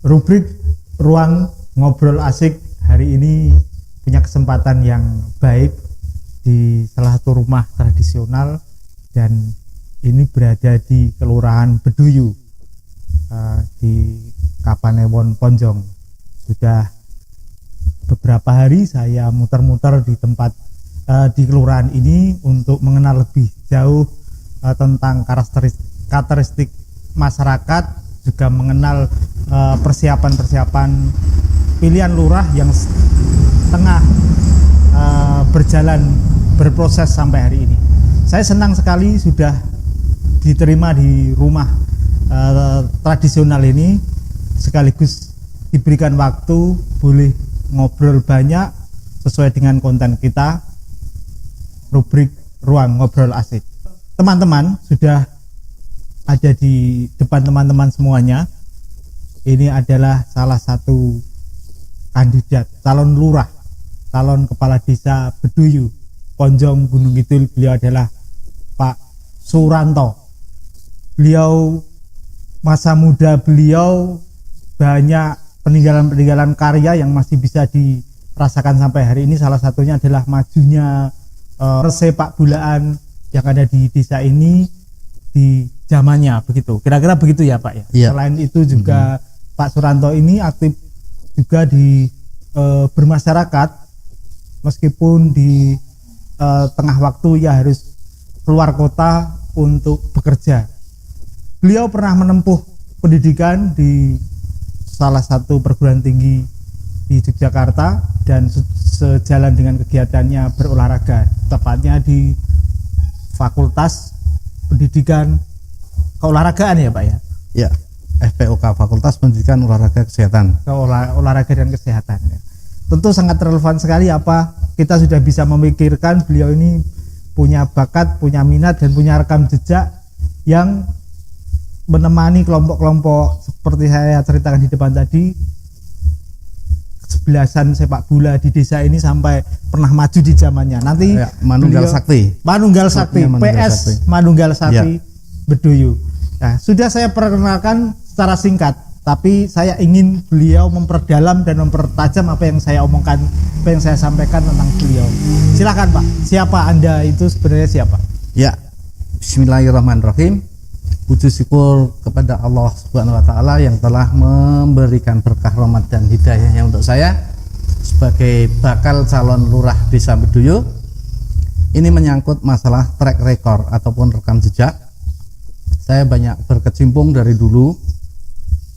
Rubrik Ruang Ngobrol Asik hari ini punya kesempatan yang baik di salah satu rumah tradisional, dan ini berada di Kelurahan Beduyu di Kapanewon Ponjong. Sudah beberapa hari saya muter-muter di tempat di kelurahan ini untuk mengenal lebih jauh tentang karakteristik masyarakat, juga mengenal persiapan-persiapan pilihan lurah yang tengah berproses sampai hari ini. Saya senang sekali sudah diterima di rumah tradisional ini, sekaligus diberikan waktu boleh ngobrol banyak sesuai dengan konten kita, rubrik Ruang Ngobrol Asik. Teman-teman sudah ada di depan teman-teman semuanya. Ini adalah salah satu kandidat calon lurah, calon kepala desa Beduyu, Ponjong Gunung Kidul. Beliau adalah Pak Suranto. Beliau, masa muda beliau banyak peninggalan karya yang masih bisa dirasakan sampai hari ini. Salah satunya adalah majunya sepak bolaan yang ada di desa ini di zamannya, begitu. Kira-kira begitu ya Pak ya. Ya. Selain itu juga Pak Suranto ini aktif juga di bermasyarakat, meskipun di tengah waktu ya harus keluar kota untuk bekerja. Beliau pernah menempuh pendidikan di salah satu perguruan tinggi di Yogyakarta, dan sejalan dengan kegiatannya berolahraga, tepatnya di Fakultas Pendidikan Keolahragaan ya Pak ya? Ya, FPOK, Fakultas Pendidikan Olahraga Kesehatan. Olahraga dan Kesehatan ya. Tentu sangat relevan sekali apa kita sudah bisa memikirkan beliau ini punya bakat, punya minat, dan punya rekam jejak yang menemani kelompok-kelompok seperti saya ceritakan di depan tadi, kesebelasan sepak bola di desa ini sampai pernah maju di zamannya. Nanti ya, Manunggal Sakti, PS Manunggal Sakti ya. Beduyu. Nah, sudah saya perkenalkan secara singkat, tapi saya ingin beliau memperdalam dan mempertajam apa yang saya omongkan, apa yang saya sampaikan tentang beliau. Silakan Pak, siapa Anda itu sebenarnya siapa? Ya, Bismillahirrahmanirrahim. Puji syukur kepada Allah Subhanahu wa taala yang telah memberikan berkah rahmat dan hidayahnya untuk saya sebagai bakal calon lurah Desa Beduyu. Ini menyangkut masalah track record ataupun rekam jejak. Saya banyak berkecimpung dari dulu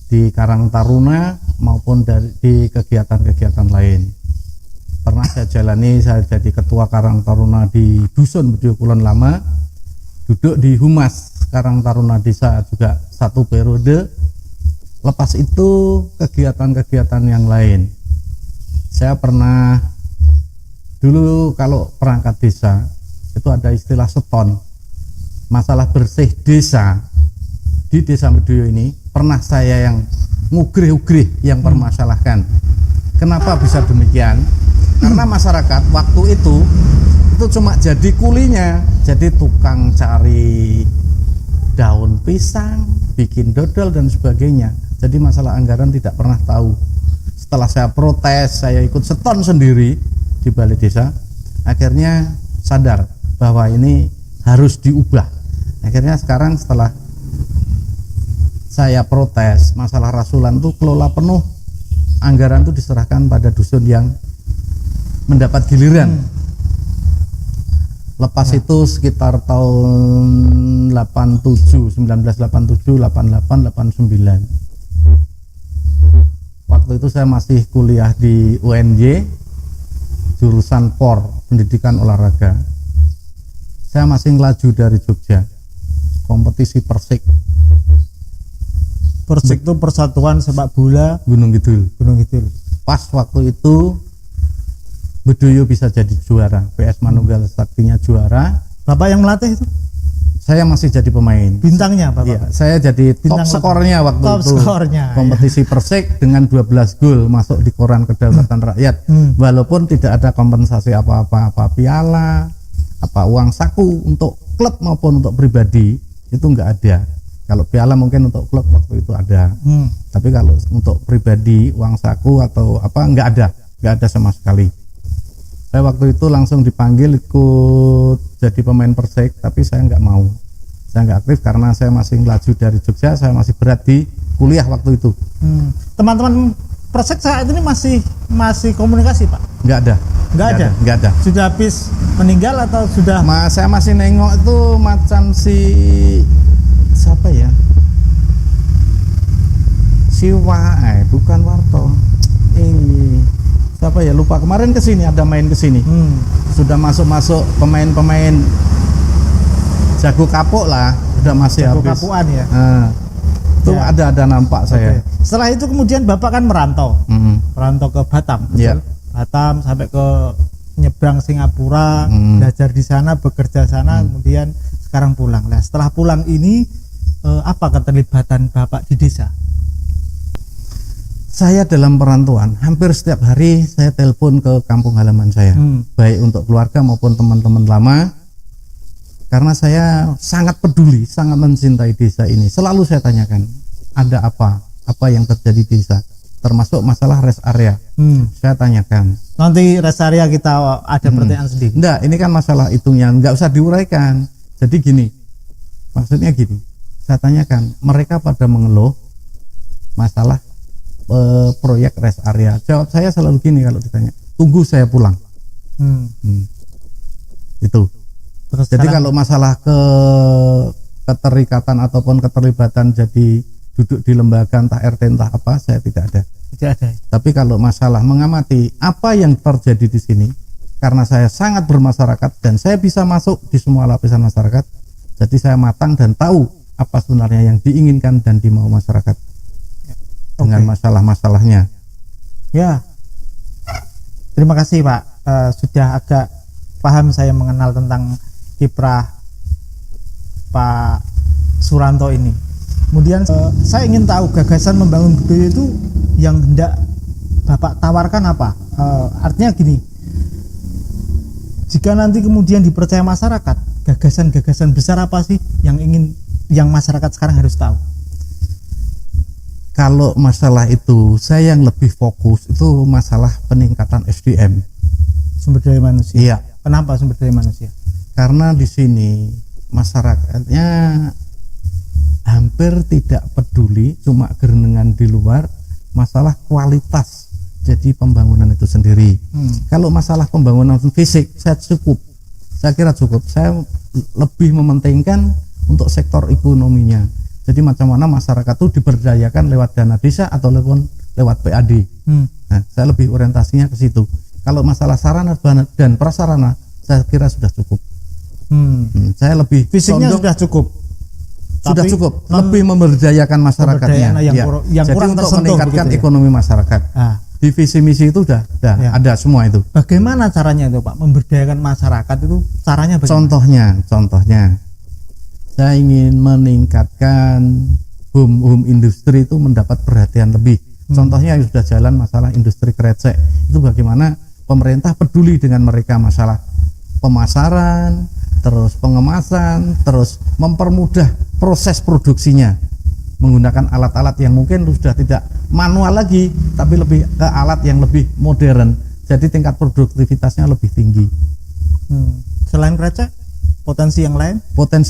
di Karang Taruna maupun di kegiatan-kegiatan lain. Pernah saya jalani, saya jadi ketua Karang Taruna di Dusun Beduyu Kulon Lama, duduk di Humas Karang Taruna Desa juga satu periode. Lepas itu kegiatan-kegiatan yang lain. Saya pernah dulu kalau perangkat desa itu ada istilah seton. Masalah bersih desa di Desa Beduyu ini pernah saya yang ngugrih-ugrih yang permasalahkan. Kenapa bisa demikian? Karena masyarakat waktu itu cuma jadi kulinya, jadi tukang cari daun pisang, bikin dodol dan sebagainya. Jadi masalah anggaran tidak pernah tahu. Setelah saya protes, saya ikut seton sendiri di balai desa, akhirnya sadar bahwa ini harus diubah. Akhirnya sekarang setelah saya protes masalah rasulan itu kelola penuh, anggaran itu diserahkan pada dusun yang mendapat giliran. Lepas itu sekitar tahun 1987, 88, 89. Waktu itu saya masih kuliah di UNY, jurusan POR, Pendidikan Olahraga. Saya masih ngelaju dari Jogja, kompetisi Persik. Persik itu Persatuan Sepak Bola Gunung Kidul. Pas waktu itu Beduyu bisa jadi juara, PS Manunggal Saktinya juara. Bapak yang melatih itu? Saya masih jadi pemain. Bintangnya Bapak? Iya, saya jadi top skornya waktu itu. Kompetisi Persik dengan 12 gol masuk di koran kedaulatan rakyat. Walaupun tidak ada kompensasi apa-apa, piala, uang saku untuk klub maupun untuk pribadi, itu enggak ada. Kalau piala mungkin untuk klub waktu itu ada. Tapi kalau untuk pribadi uang saku atau apa nggak ada sama sekali. Saya waktu itu langsung dipanggil ikut jadi pemain Persik, tapi saya nggak mau. Saya nggak aktif karena saya masih laju dari Jogja, saya masih berat di kuliah waktu itu. Teman-teman Persik saat ini masih komunikasi, Pak? Nggak ada. Sudah habis meninggal atau sudah? Saya masih nengok itu macam siapa ya? Bukan Warto. Siapa ya, lupa. Kemarin kesini ada main kesini. Sudah masuk pemain-pemain jago kapuk lah, udah masih jago habis. Kapuan ya. Itu ya. ada nampak saya. Setelah itu kemudian Bapak kan merantau ke Batam. Ya. Batam sampai ke nyebrang Singapura, belajar di sana, bekerja sana, kemudian sekarang pulang. Nah, setelah pulang ini apa keterlibatan Bapak di desa? Saya dalam perantauan hampir setiap hari saya telepon ke kampung halaman saya, baik untuk keluarga maupun teman-teman lama, karena saya sangat peduli, sangat mencintai desa ini. Selalu saya tanyakan, ada apa yang terjadi di desa, termasuk masalah rest area. Saya tanyakan. Nanti rest area kita ada pertanyaan sendiri. Enggak, ini kan masalah itunya, nggak usah diuraikan. Jadi gini, maksudnya gini, saya tanyakan, mereka pada mengeluh masalah proyek rest area. Jawab saya selalu gini kalau ditanya, tunggu saya pulang. Itu. Terus jadi kalau masalah keterikatan ataupun keterlibatan jadi duduk di lembaga entah RT entah apa, saya tidak ada. Tapi kalau masalah mengamati apa yang terjadi di sini, karena saya sangat bermasyarakat dan saya bisa masuk di semua lapisan masyarakat, jadi saya matang dan tahu apa sebenarnya yang diinginkan dan dimau masyarakat dengan masalah-masalahnya. Ya, terima kasih Pak, sudah agak paham saya mengenal tentang kiprah Pak Suranto ini. Kemudian saya ingin tahu gagasan membangun budaya itu yang hendak Bapak tawarkan apa? Artinya gini, jika nanti kemudian dipercaya masyarakat, gagasan-gagasan besar apa sih yang masyarakat sekarang harus tahu? Kalau masalah itu saya yang lebih fokus itu masalah peningkatan SDM, sumber daya manusia. Iya. Kenapa sumber daya manusia? Karena di sini masyarakatnya hampir tidak peduli, cuma gerenengan di luar masalah kualitas jadi pembangunan itu sendiri. Kalau masalah pembangunan fisik saya kira cukup. Saya lebih mementingkan untuk sektor ekonominya. Jadi macam mana masyarakat itu diberdayakan lewat dana desa atau lewat PAD. Nah, saya lebih orientasinya ke situ. Kalau masalah sarana dan prasarana saya kira sudah cukup. Saya lebih fisiknya sudah cukup. Sudah cukup. Lebih memberdayakan masyarakatnya. Yang jadi kurang untuk tersentuh meningkatkan ya? Ekonomi masyarakat. Di visi misi itu sudah ada semua itu. Bagaimana caranya itu Pak memberdayakan masyarakat itu? Caranya bagaimana? Contohnya saya ingin meningkatkan home industri itu mendapat perhatian lebih. Contohnya yang sudah jalan masalah industri krecek itu bagaimana pemerintah peduli dengan mereka, masalah pemasaran, terus pengemasan, terus mempermudah proses produksinya menggunakan alat-alat yang mungkin sudah tidak manual lagi, tapi lebih ke alat yang lebih modern. Jadi tingkat produktivitasnya lebih tinggi. Selain krecek, potensi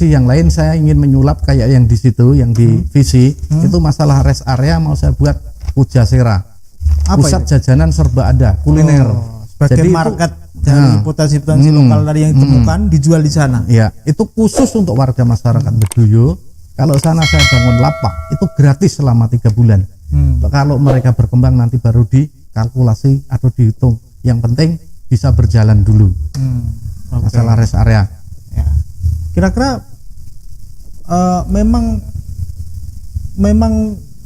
yang lain saya ingin menyulap kayak yang di situ, yang di visi itu masalah rest area mau saya buat Pujasera. Pusat jajanan serba ada, kuliner. Sebagai jadi market dari potensi-potensi lokal tadi yang ditemukan dijual di sana. Ya, itu khusus untuk warga masyarakat Bedoyo. Kalau sana saya bangun lapak itu gratis selama 3 bulan. Kalau mereka berkembang nanti baru dikalkulasi atau dihitung. Yang penting bisa berjalan dulu. Masalah rest area. Ya. Kira-kira memang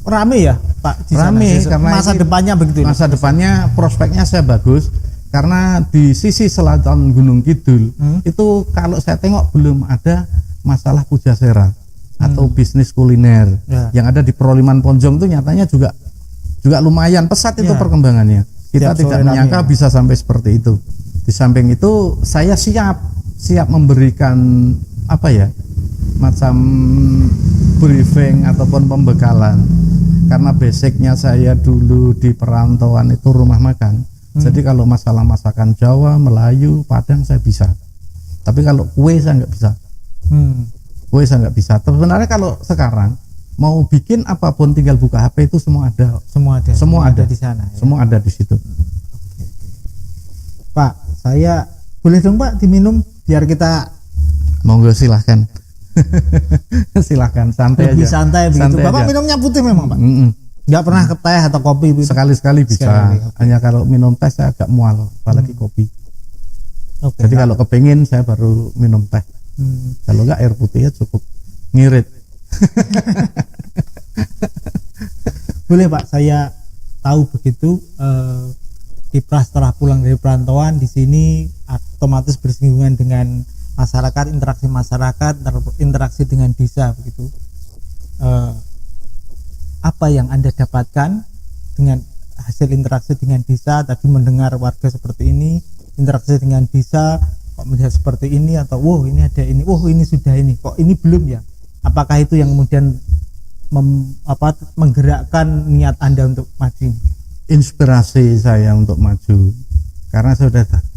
rame ya Pak? Rame karena masa depannya begitu. Masa depannya prospeknya saya bagus karena di sisi selatan Gunung Kidul itu kalau saya tengok belum ada masalah Pujasera atau bisnis kuliner. Yang ada di Peroliman Ponjong itu nyatanya juga lumayan pesat itu perkembangannya. Kita tidak menyangka bisa sampai seperti itu. Di samping itu saya siap memberikan macam briefing ataupun pembekalan. Karena basicnya saya dulu di perantauan itu rumah makan. Jadi kalau masalah masakan Jawa, Melayu, Padang saya bisa. Tapi kalau kue saya nggak bisa. Kue saya nggak bisa. Sebenarnya kalau sekarang mau bikin apapun tinggal buka HP itu semua ada. Semua ada di sana. Ya? Semua ada di situ. Pak, saya boleh dong Pak diminum biar kita monggo silahkan. Silahkan santai lebih aja. Santai begitu. Santai Bapak aja. minumnya putih memang Pak. Nggak pernah ke teh atau kopi gitu. Sekali-sekali bisa. Sekali. Hanya kalau minum teh saya agak mual, apalagi kopi. Okay. Jadi kalau kepingin saya baru minum teh. Kalau enggak air putihnya cukup ngirit. Boleh Pak, saya tahu begitu. Kiprah setelah pulang dari perantauan di sini otomatis bersinggungan dengan masyarakat, interaksi dengan desa begitu. Apa yang Anda dapatkan dengan hasil interaksi dengan desa? Tadi mendengar warga seperti ini, interaksi dengan desa kok melihat seperti ini, atau wow ini ada ini, wow ini sudah ini, kok ini belum ya? Apakah itu yang kemudian menggerakkan niat Anda untuk maju ini? Inspirasi saya untuk maju karena saya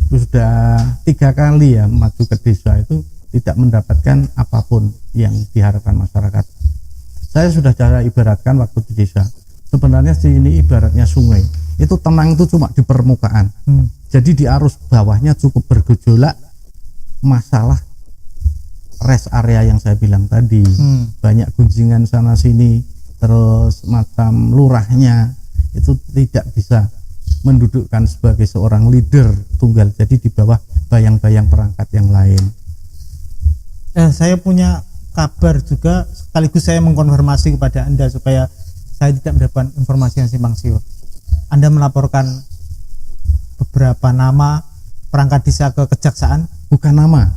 sudah 3 kali ya maju ke desa itu tidak mendapatkan apapun yang diharapkan masyarakat. Saya sudah cara ibaratkan waktu di desa, sebenarnya sini ibaratnya sungai, itu tenang itu cuma di permukaan. Jadi di arus bawahnya cukup bergejolak, masalah rest area yang saya bilang tadi, banyak gunjingan sana sini, terus macam lurahnya itu tidak bisa mendudukkan sebagai seorang leader tunggal, jadi di bawah bayang-bayang perangkat yang lain. Saya punya kabar juga, sekaligus saya mengkonfirmasi kepada Anda supaya saya tidak mendapatkan informasi yang simpang siur. Anda melaporkan beberapa nama perangkat desa ke kejaksaan? Bukan nama.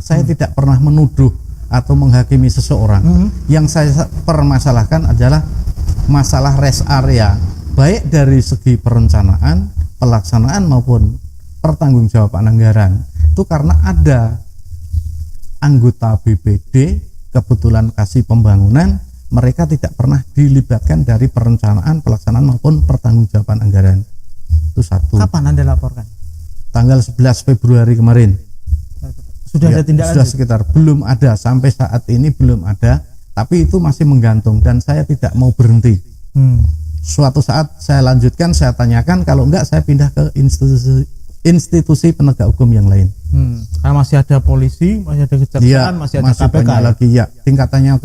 Saya tidak pernah menuduh atau menghakimi seseorang. Yang saya permasalahkan adalah masalah rest area, baik dari segi perencanaan, pelaksanaan maupun pertanggungjawaban anggaran. Itu karena ada anggota BPD kebetulan kasih pembangunan, mereka tidak pernah dilibatkan dari perencanaan, pelaksanaan maupun pertanggungjawaban anggaran. Itu satu. Kapan Anda laporkan? Tanggal 11 Februari kemarin. Sudah ada tindakan? Sudah sekitar, belum ada sampai saat ini, belum ada, tapi itu masih menggantung dan saya tidak mau berhenti. Suatu saat saya lanjutkan, saya tanyakan, kalau enggak saya pindah ke institusi penegak hukum yang lain. Karena masih ada polisi, masih ada kejaksaan, ya, masih ada KPK lagi ya, tingkatannya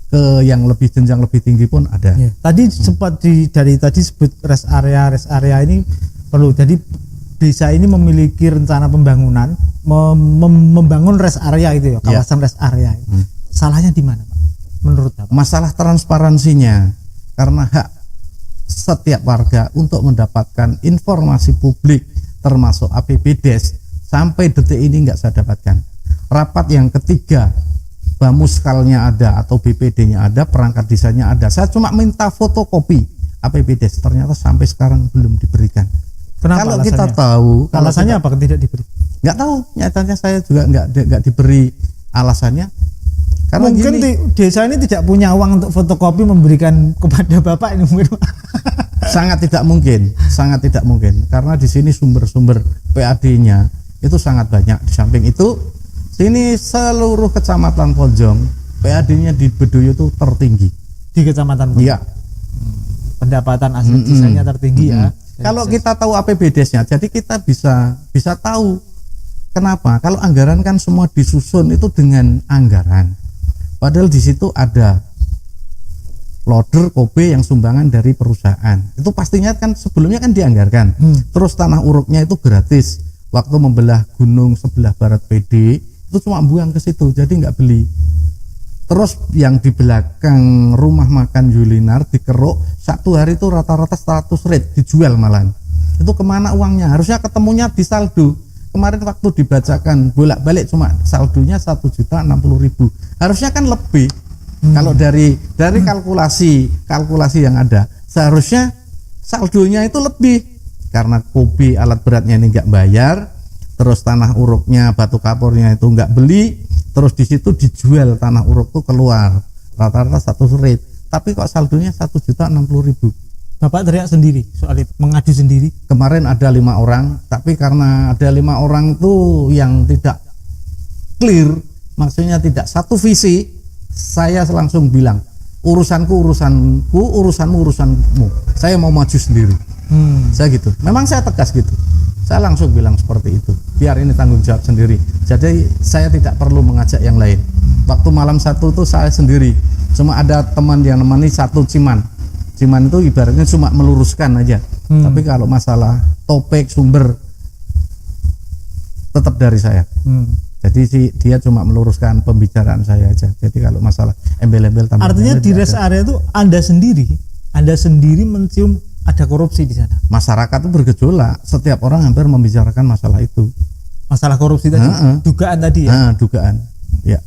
ke yang lebih jenjang lebih tinggi pun ada. Ya. Tadi sempat dari tadi sebut rest area ini perlu. Jadi desa ini memiliki rencana pembangunan, membangun rest area itu ya, kawasan rest area. Salahnya di mana, Pak? Menurut Bapak? Masalah transparansinya, karena hak setiap warga untuk mendapatkan informasi publik termasuk APBDes sampai detik ini nggak saya dapatkan. Rapat yang ketiga, Bamuskalnya ada atau BPD-nya ada, perangkat desanya ada. Saya cuma minta fotokopi APBDes, ternyata sampai sekarang belum diberikan. Kenapa kalau alasannya? Kita tahu, alasannya apa tidak diberi? Nggak tahu, nyatanya saya juga nggak diberi alasannya. Karena mungkin desa ini tidak punya uang untuk fotokopi memberikan kepada Bapak ini mungkin. sangat tidak mungkin karena di sini sumber-sumber PAD-nya itu sangat banyak. Di samping itu sini seluruh kecamatan Ponjong PAD-nya di Bedoyo itu tertinggi di kecamatan Ponjong. Iya. Pendapatan asli desanya tertinggi ya. Kalau kita tahu APBDes-nya, jadi kita bisa tahu kenapa. Kalau anggaran kan semua disusun itu dengan anggaran. Padahal di situ ada loader Kobe yang sumbangan dari perusahaan. Itu pastinya kan sebelumnya kan dianggarkan. Terus tanah uruknya itu gratis. Waktu membelah gunung sebelah barat PD itu cuma buang ke situ, jadi nggak beli. Terus yang di belakang rumah makan Yulinar dikeruk satu hari itu rata-rata 100 rit dijual malah. Itu kemana uangnya? Harusnya ketemunya di saldo. Kemarin waktu dibacakan bolak-balik cuma saldonya 1.060.000. Harusnya kan lebih. Kalau dari kalkulasi yang ada, seharusnya saldonya itu lebih. Karena Kobe alat beratnya ini nggak bayar, terus tanah uruknya, batu kapurnya itu nggak beli, terus di situ dijual tanah uruk tuh keluar. rata-rata satu rate, tapi kok saldonya 1.060.000. Bapak teriak sendiri soal itu, mengadu sendiri. Kemarin ada 5 orang, tapi karena ada 5 orang tuh yang tidak clear, maksudnya tidak satu visi, saya langsung bilang, urusanku urusanku, urusanmu urusanmu. Saya mau maju sendiri. Saya gitu. Memang saya tegas gitu. Saya langsung bilang seperti itu. Biar ini tanggung jawab sendiri. Jadi saya tidak perlu mengajak yang lain. Waktu malam 1 tuh saya sendiri. Cuma ada teman yang nemani satu Ciman. Ciman itu ibaratnya cuma meluruskan aja. Tapi kalau masalah topik sumber tetap dari saya. Jadi dia cuma meluruskan pembicaraan saya aja. Jadi kalau masalah embel-embel tambah. Artinya di rest area itu Anda sendiri mencium ada korupsi di sana. Masyarakat itu bergejolak. Setiap orang hampir membicarakan masalah itu. Masalah korupsi tadi. Dugaan tadi ya. Dugaan. Ya.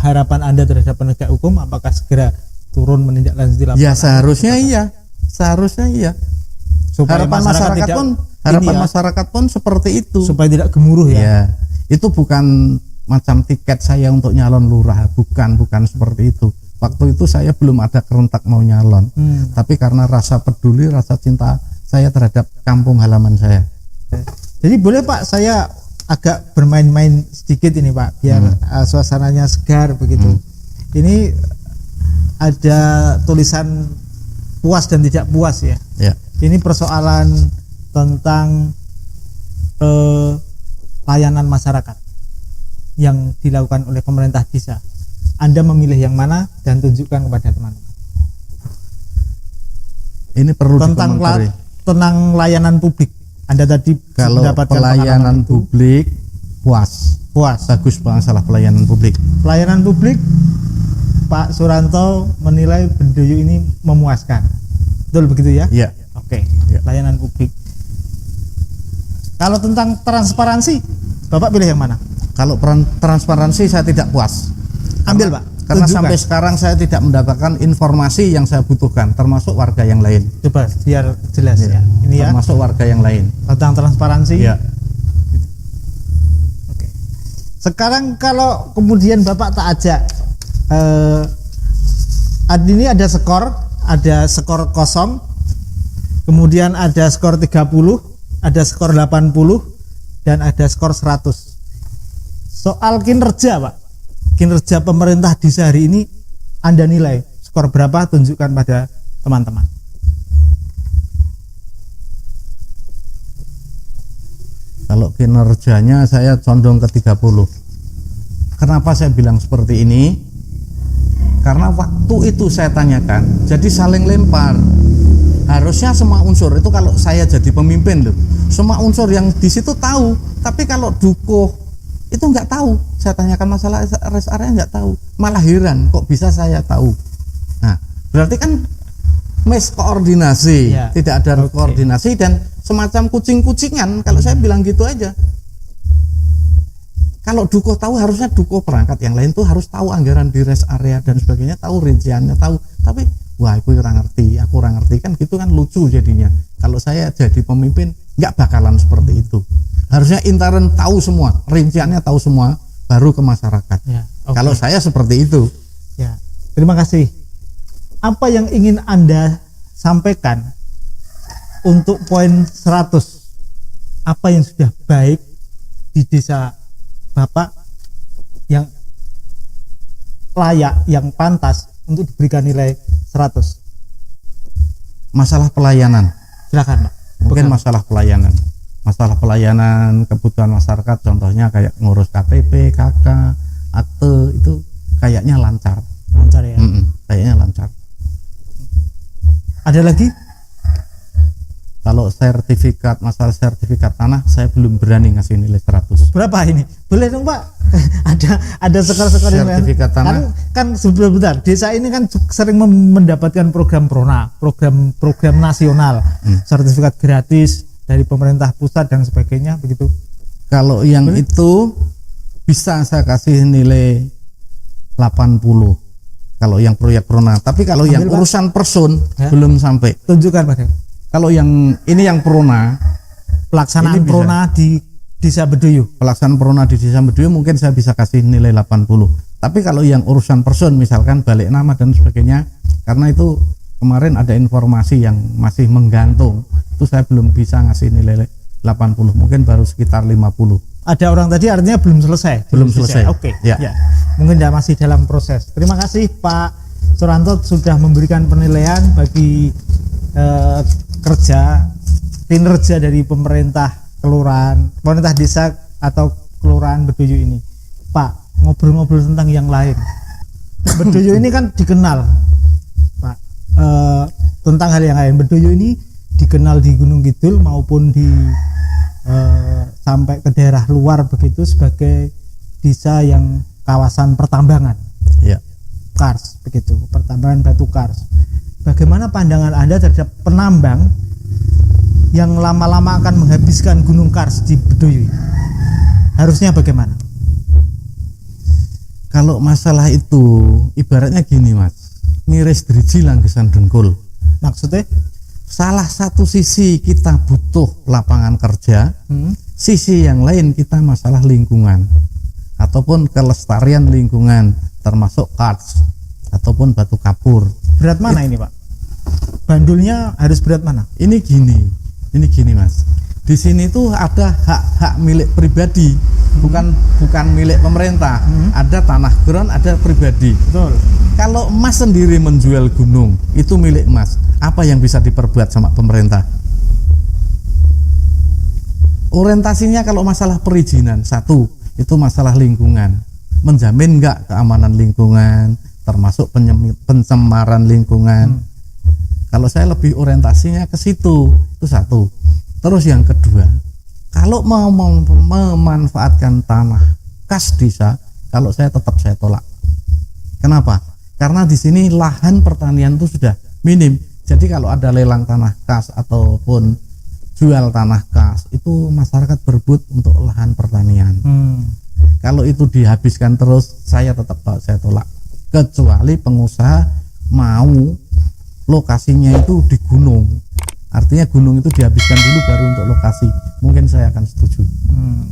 Harapan Anda terhadap penegak hukum apakah segera turun menindaklanjuti laporan? Ya seharusnya iya. Supaya harapan masyarakat pun seperti itu. Supaya tidak gemuruh ya. Ya. Itu bukan macam tiket saya untuk nyalon lurah, bukan seperti itu. Waktu itu saya belum ada kerentak mau nyalon, tapi karena rasa peduli, rasa cinta saya terhadap kampung halaman saya. Jadi boleh Pak, saya agak bermain-main sedikit ini Pak, biar suasananya segar begitu. Ini ada tulisan puas dan tidak puas ya. Ini persoalan tentang layanan masyarakat yang dilakukan oleh pemerintah desa. Anda memilih yang mana dan tunjukkan kepada teman-teman. Ini perlu tentang layanan publik. Anda tadi kalau pelayanan publik puas, bagus masalah pelayanan publik. Pelayanan publik Pak Suranto menilai Bedoyo ini memuaskan. Betul begitu ya? Iya. Oke. Pelayanan publik. Kalau tentang transparansi, Bapak pilih yang mana? Kalau transparansi saya tidak puas. Ambil Pak. Karena tunjukkan. sampai sekarang saya tidak mendapatkan informasi yang saya butuhkan, termasuk warga yang lain. Coba biar jelas ya. Ini ya. Termasuk warga yang lain. Tentang transparansi. Ya. Oke. Sekarang kalau kemudian Bapak tak ajak, ini ada skor kosong, kemudian ada skor 30, ada skor 80, dan ada skor 100. Soal kinerja Pak, kinerja pemerintah di sehari ini Anda nilai skor berapa? Tunjukkan pada teman-teman. Kalau kinerjanya saya condong ke 30. Kenapa saya bilang seperti ini? Karena waktu itu saya tanyakan, jadi saling lempar. Harusnya semua unsur itu, kalau saya jadi pemimpin loh, semua unsur yang di situ tahu, tapi kalau dukuh itu nggak tahu. Saya tanyakan masalah rest area nggak tahu, malah heran kok bisa saya tahu. Nah, berarti kan miskoordinasi, tidak ada koordinasi dan semacam kucing-kucingan. Kalau saya bilang gitu aja. Kalau dukuh tahu, harusnya dukuh perangkat yang lain tuh harus tahu anggaran di rest area dan sebagainya, tahu rinciannya, tahu. Tapi wah, aku kurang ngerti kan, gitu kan lucu jadinya. Kalau saya jadi pemimpin nggak bakalan seperti itu. Harusnya intern tahu semua, rinciannya tahu semua, baru ke masyarakat. Kalau saya seperti itu. Ya, terima kasih. Apa yang ingin Anda sampaikan untuk poin 100? Apa yang sudah baik di desa Bapak yang layak, yang pantas untuk diberikan nilai 100? Masalah pelayanan. Silakan Pak. Mungkin masalah pelayanan kebutuhan masyarakat, contohnya kayak ngurus KTP, KK, akte, itu kayaknya lancar ya. Kayaknya lancar. Ada lagi? Kalau masalah sertifikat tanah, saya belum berani ngasih nilai 100. Berapa ini? Boleh dong Pak? ada skor-skor yang sertifikat tanah kan sebentar. Desa ini kan sering mendapatkan program PRONA, program nasional, sertifikat gratis dari pemerintah pusat dan sebagainya begitu. Kalau yang itu bisa saya kasih nilai 80. Kalau yang proyek PRONA, tapi kalau yang urusan person belum sampai. Tunjukkan Pak. Kalau yang ini yang PRONA, pelaksanaan PRONA di Desa Bedoyo. Pelaksanaan PRONA di Desa Bedoyo mungkin saya bisa kasih nilai 80. Tapi kalau yang urusan person misalkan balik nama dan sebagainya, karena itu kemarin ada informasi yang masih menggantung, itu saya belum bisa ngasih nilai 80, mungkin baru sekitar 50. Ada orang tadi artinya belum selesai. Belum selesai. Oke. Ya. Ya. Mungkin masih dalam proses. Terima kasih Pak Suranto sudah memberikan penilaian bagi kerja kinerja dari pemerintah kelurahan, pemerintah desa atau kelurahan Bedoyo ini. Pak, ngobrol-ngobrol tentang yang lain. Bedoyo ini kan dikenal, Pak, tentang hal yang lain. Bedoyo ini dikenal di Gunung Kidul maupun di sampai ke daerah luar begitu sebagai desa yang kawasan pertambangan. Ya. Kars begitu, pertambangan batu kars. Bagaimana pandangan Anda terhadap penambang yang lama-lama akan menghabiskan gunung kars di Bedoyo? Harusnya bagaimana? Kalau masalah itu ibaratnya gini Mas, ngiris driji langgesan dengkul. Maksudnya? Salah satu sisi kita butuh lapangan kerja, sisi yang lain kita masalah lingkungan ataupun kelestarian lingkungan, termasuk kars ataupun batu kapur. Berat mana ini Pak? Bandulnya harus berat mana? Ini gini Mas. Di sini tuh ada hak milik pribadi, bukan milik pemerintah. Ada tanah ground, ada pribadi. Betul. Kalau Mas sendiri menjual gunung, itu milik Mas. Apa yang bisa diperbuat sama pemerintah? Orientasinya kalau masalah perizinan, satu, itu masalah lingkungan. Menjamin enggak keamanan lingkungan, termasuk pencemaran lingkungan. Kalau saya lebih orientasinya ke situ, itu satu. Terus yang kedua, kalau mau memanfaatkan tanah kas desa, kalau saya tetap saya tolak. Kenapa? Karena di sini lahan pertanian itu sudah minim. Jadi kalau ada lelang tanah kas ataupun jual tanah kas, itu masyarakat berebut untuk lahan pertanian. Kalau itu dihabiskan terus, saya tetap saya tolak. Kecuali pengusaha mau lokasinya itu di gunung. Artinya gunung itu dihabiskan dulu baru untuk lokasi, mungkin saya akan setuju.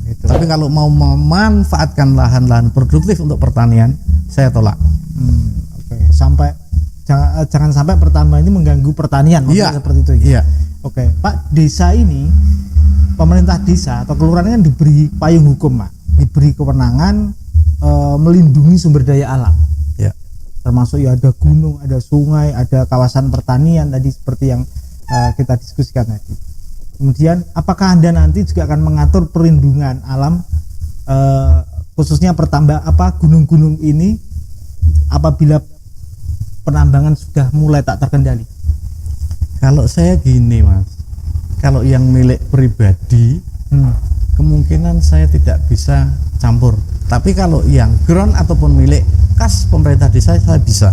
Gitu. Tapi kalau mau memanfaatkan lahan-lahan produktif untuk pertanian, saya tolak. Oke. Sampai jangan sampai pertambangan ini mengganggu pertanian, Iya. seperti itu. Iya. Oke, Pak, desa ini, pemerintah desa atau kelurahan kan diberi payung hukum, Pak, diberi kewenangan melindungi sumber daya alam. Ya. Termasuk ya ada gunung, ada sungai, ada kawasan pertanian tadi seperti yang kita diskusikan tadi. Kemudian apakah Anda nanti juga akan mengatur perlindungan alam khususnya gunung-gunung ini apabila penambangan sudah mulai tak terkendali? Kalau saya gini Mas, kalau yang milik pribadi kemungkinan saya tidak bisa campur. Tapi kalau yang ground ataupun milik kas pemerintah desa saya bisa.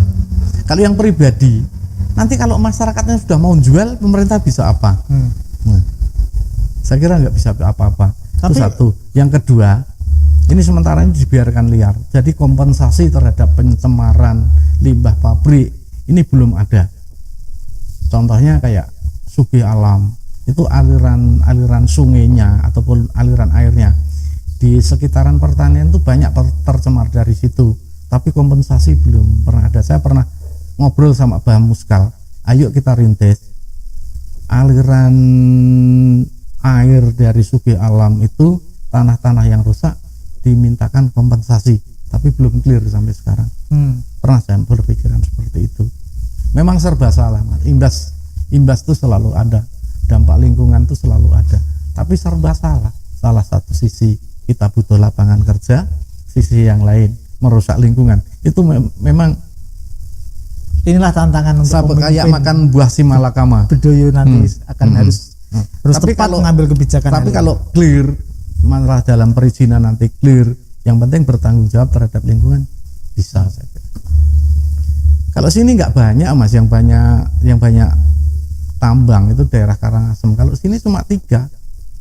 Kalau yang pribadi, nanti kalau masyarakatnya sudah mau jual, pemerintah bisa apa? Saya kira nggak bisa apa-apa. Itu satu. Yang kedua, ini sementara ini dibiarkan liar. Jadi kompensasi terhadap pencemaran limbah pabrik ini belum ada. Contohnya kayak Sugih Alam, itu aliran sungainya ataupun aliran airnya di sekitaran pertanian itu banyak tercemar dari situ. Tapi kompensasi belum pernah ada. Saya pernah ngobrol sama Mbah Muskal, ayo kita rintis aliran air dari Sugih Alam itu, tanah-tanah yang rusak dimintakan kompensasi, tapi belum clear sampai sekarang. Pernah saya berpikiran seperti itu. Memang serba salah, imbas itu selalu ada, dampak lingkungan itu selalu ada, tapi serba salah. Salah satu sisi kita butuh lapangan kerja, sisi yang lain merusak lingkungan. Itu memang inilah tantangan untuk kayak makan buah si malakama. Bedoyo nanti akan harus tapi tepat kalau mengambil kebijakan. Tapi kalau clear, masalah dalam perizinan nanti clear, yang penting bertanggung jawab terhadap lingkungan, bisa saya kira. Kalau sini nggak banyak Mas, yang banyak tambang itu daerah Karangasem. Kalau sini cuma 3,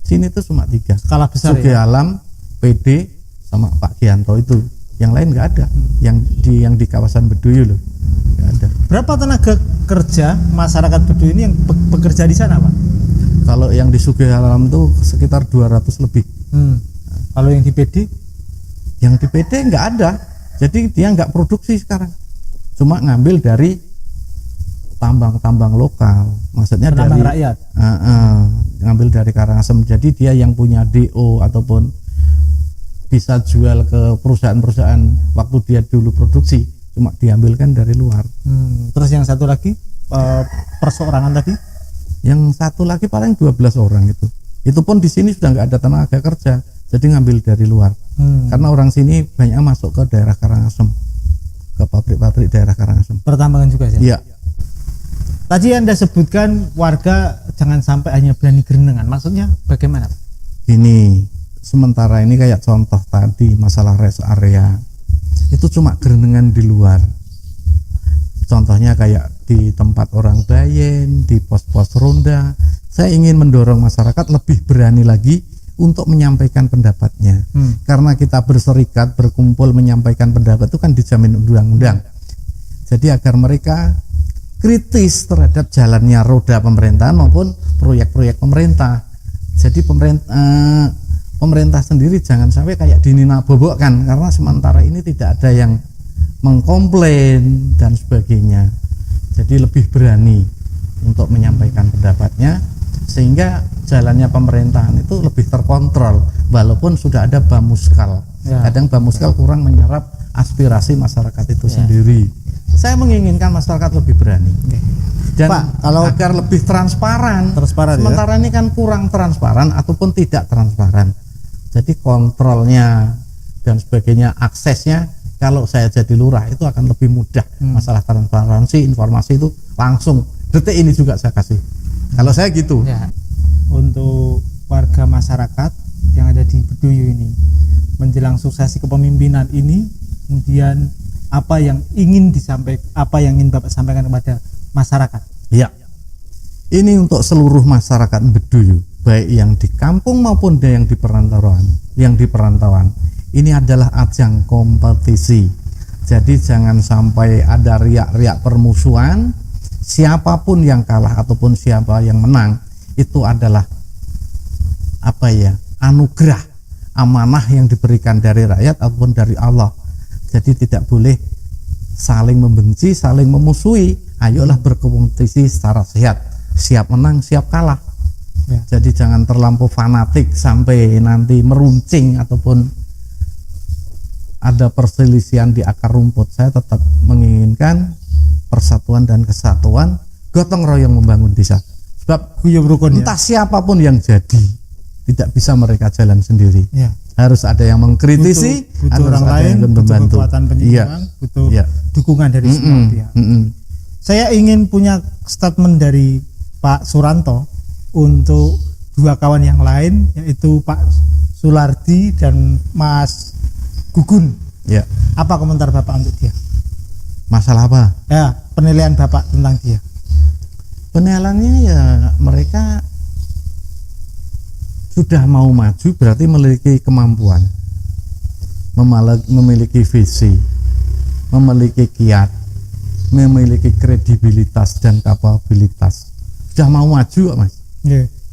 sini itu cuma 3. Skala besar. Sugih Alam, PD sama Pak Gianto itu. Yang lain nggak ada. Yang di kawasan Bedoyo loh, nggak ada. Berapa tenaga kerja masyarakat Bedoyo ini yang bekerja di sana, Pak? Kalau yang di Sugih Alam itu sekitar 200 lebih. Kalau yang di PD? Yang di PD nggak ada. Jadi dia nggak produksi sekarang, cuma ngambil dari tambang-tambang lokal, maksudnya Penambang dari rakyat. Ngambil dari Karangasem. Jadi dia yang punya DO ataupun bisa jual ke perusahaan-perusahaan waktu dia dulu produksi, cuma diambilkan dari luar. Terus yang satu lagi perseorangan tadi? Yang satu lagi paling 12 orang itu pun di sini sudah nggak ada tenaga kerja, jadi ngambil dari luar. Karena orang sini banyak masuk ke daerah Karangasem, ke pabrik-pabrik daerah Karangasem. Pertambangan juga sih. Iya. Tadi Anda sebutkan warga jangan sampai hanya berani gerenengan. Maksudnya bagaimana? Ini sementara ini kayak contoh tadi masalah rest area itu cuma gerenengan di luar. Contohnya kayak di tempat orang Bayen, di pos-pos ronda. Saya ingin mendorong masyarakat lebih berani lagi untuk menyampaikan pendapatnya. Karena kita berserikat, berkumpul menyampaikan pendapat itu kan dijamin undang-undang. Jadi agar mereka kritis terhadap jalannya roda pemerintahan maupun proyek-proyek pemerintah. Jadi pemerintah sendiri jangan sampai kayak dinina bobokkan, karena sementara ini tidak ada yang mengkomplain dan sebagainya. Jadi lebih berani untuk menyampaikan pendapatnya sehingga jalannya pemerintahan itu lebih terkontrol, walaupun sudah ada Bamuskal. Kadang Bamuskal kurang menyerap aspirasi masyarakat itu sendiri. Saya menginginkan masyarakat lebih berani. Dan Pak, kalau agar lebih transparan sementara ini kan kurang transparan ataupun tidak transparan. Jadi kontrolnya dan sebagainya, aksesnya kalau saya jadi lurah itu akan lebih mudah. Masalah transparansi informasi itu langsung detik ini juga saya kasih. Kalau saya gitu. Untuk warga masyarakat yang ada di Bedoyo ini menjelang suksesi kepemimpinan ini, kemudian apa yang ingin Bapak sampaikan kepada masyarakat? Ya, ini untuk seluruh masyarakat Bedoyo, baik yang di kampung maupun yang di perantauan. Ini adalah ajang kompetisi. Jadi jangan sampai ada riak-riak permusuhan. Siapapun yang kalah ataupun siapa yang menang itu adalah anugerah, amanah yang diberikan dari rakyat ataupun dari Allah. Jadi tidak boleh saling membenci, saling memusuhi. Ayolah berkompetisi secara sehat, siap menang, siap kalah. Jadi jangan terlampau fanatik sampai nanti meruncing ataupun ada perselisihan di akar rumput. Saya tetap menginginkan persatuan dan kesatuan, gotong royong membangun desa. Sebab entah siapapun yang jadi, tidak bisa mereka jalan sendiri. Harus ada yang mengkritisi, butuh orang lain, butuh kekuatan penyeimbang, butuh dukungan dari semua pihak. Saya ingin punya statement dari Pak Suranto untuk dua kawan yang lain, yaitu Pak Sulardi dan Mas Gugun. Apa komentar Bapak untuk dia? Masalah apa? Penilaian Bapak tentang dia. Penilaiannya mereka sudah mau maju berarti memiliki kemampuan, memiliki visi, memiliki kiat, memiliki kredibilitas dan kapabilitas. Sudah mau maju, Mas.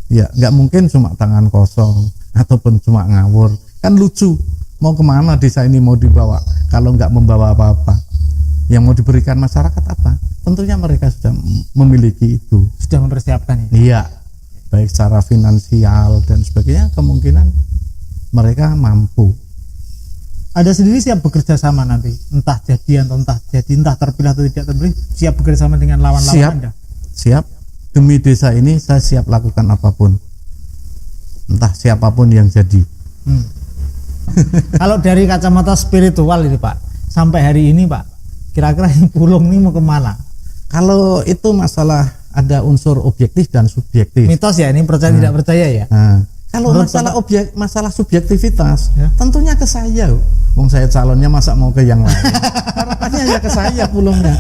Ya, nggak mungkin cuma tangan kosong ataupun cuma ngawur. Kan lucu. Mau kemana desa ini mau dibawa kalau nggak membawa apa-apa? Yang mau diberikan masyarakat apa? Tentunya mereka sudah memiliki itu. Sudah mempersiapkan ya? Iya. Baik secara finansial dan sebagainya, kemungkinan mereka mampu. Ada sendiri siap bekerja sama nanti, entah jadi atau entah terpilih atau tidak terpilih, siap bekerja sama dengan lawan-lawan Anda? Siap. Demi desa ini saya siap lakukan apapun, entah siapapun yang jadi. Kalau dari kacamata spiritual ini Pak, sampai hari ini Pak, kira-kira Pulung ini mau kemana? Kalau itu masalah ada unsur objektif dan subjektif. Mitos ya, ini percaya tidak percaya ya. Kalau masalah subjektivitas, tentunya ke saya. Wong saya calonnya masa mau ke yang lain. Harapannya ya ke saya Pulungnya.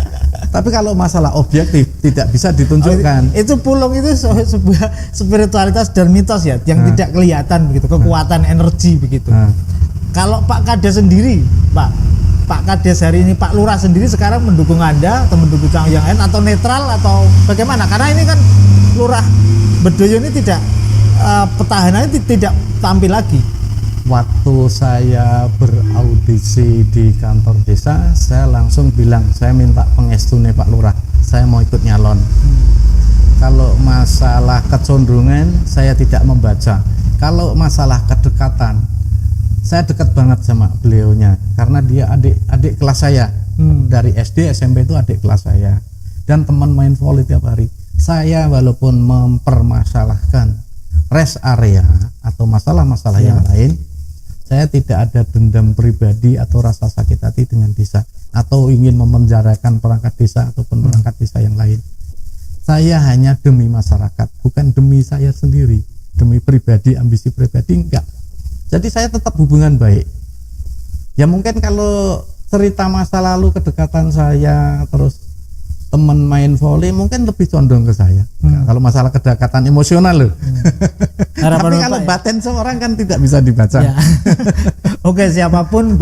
Tapi kalau masalah objektif tidak bisa ditunjukkan. Itu Pulung itu sebuah spiritualitas dan mitos ya, yang tidak kelihatan begitu, kekuatan energi begitu. Kalau Pak Kades sendiri, Pak Kades hari ini, Pak Lurah sendiri sekarang mendukung Anda atau mendukung yang lain atau netral atau bagaimana? Karena ini kan Lurah Bedoyo ini tidak, petahananya tidak tampil lagi. Waktu saya beraudisi di kantor desa, saya langsung bilang saya minta pengestune Pak Lurah, saya mau ikut nyalon. Kalau masalah kecondongan saya tidak membaca. Kalau masalah kedekatan, saya dekat banget sama beliaunya karena dia adik kelas saya. Dari SD SMP itu adik kelas saya dan teman main volley tiap hari. Saya walaupun mempermasalahkan rest area atau masalah-masalah yang lain, saya tidak ada dendam pribadi atau rasa sakit hati dengan desa atau ingin memenjarakan perangkat desa ataupun perangkat desa yang lain. Saya hanya demi masyarakat, bukan demi saya sendiri, demi pribadi, ambisi pribadi, enggak. Jadi saya tetap hubungan baik. Ya mungkin kalau cerita masa lalu kedekatan saya terus teman main volley mungkin lebih condong ke saya. Kalau masalah kedekatan emosional loh. Tapi kalau batin seorang kan tidak bisa dibaca. Ya. Oke, siapapun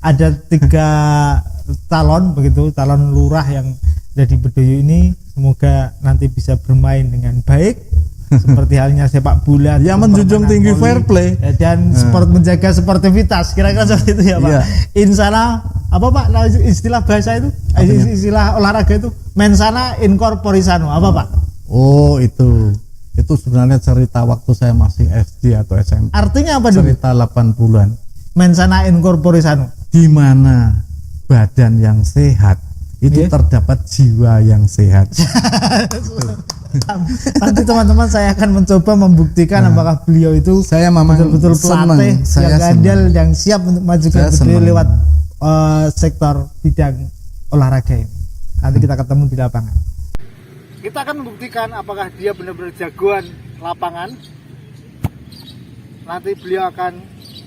ada 3 calon begitu, calon lurah yang ada di Bedoyo ini, semoga nanti bisa bermain dengan baik seperti halnya sepak bola ya, menjunjung tinggi fair play dan menjaga sportivitas, kira-kira seperti itu ya Pak. Ya. Insya Allah apa Pak istilah bahasa itu, istilah olahraga itu mensana in corpore sano, apa Pak? Oh itu sebenarnya cerita waktu saya masih SD atau SMP. Artinya apa dulu? Cerita 8 bulan. Mensana in corpore sano, di mana badan yang sehat itu terdapat jiwa yang sehat. Nanti teman-teman saya akan mencoba membuktikan apakah beliau itu saya betul-betul pelatih yang andal yang siap untuk maju ke Bedoyo lewat sektor bidang olahraga ini. Nanti kita ketemu di lapangan. Kita akan membuktikan apakah dia benar-benar jagoan lapangan. Nanti beliau akan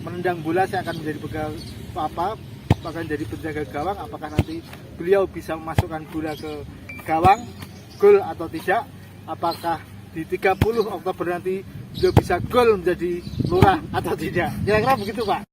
menendang bola, saya akan menjadi bahkan jadi penjaga gawang. Apakah nanti beliau bisa memasukkan bola ke gawang, gol atau tidak? Apakah di 30 Oktober nanti beliau bisa gol menjadi lurah atau tidak? Kira-kira begitu Pak.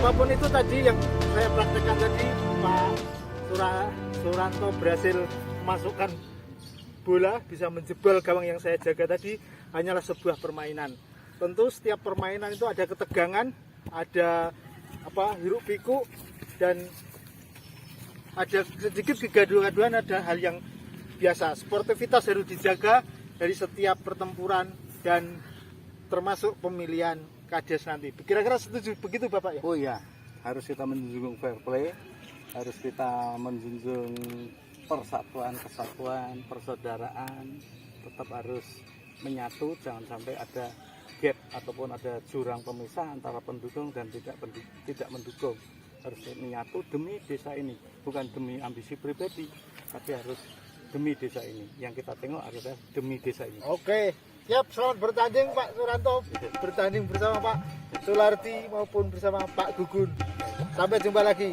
Apapun itu tadi yang saya praktekkan tadi, Pak Suranto berhasil memasukkan bola, bisa menjebol gawang yang saya jaga tadi, hanyalah sebuah permainan. Tentu setiap permainan itu ada ketegangan, ada hiruk pikuk, dan ada sedikit kegaduhan, ada hal yang biasa. Sportivitas harus dijaga dari setiap pertempuran dan termasuk pemilihan kades nanti. Kira-kira setuju begitu Bapak ya? Oh iya, harus kita menjunjung fair play, harus kita menjunjung persatuan, kesatuan, persaudaraan, tetap harus menyatu, jangan sampai ada gap ataupun ada jurang pemisah antara pendukung dan tidak mendukung. Harus menyatu demi desa ini, bukan demi ambisi pribadi, tapi harus demi desa ini. Yang kita tengok adalah demi desa ini. Oke, siap. Selamat bertanding Pak Suranto, bertanding bersama Pak Sularti maupun bersama Pak Gugun. Sampai jumpa lagi.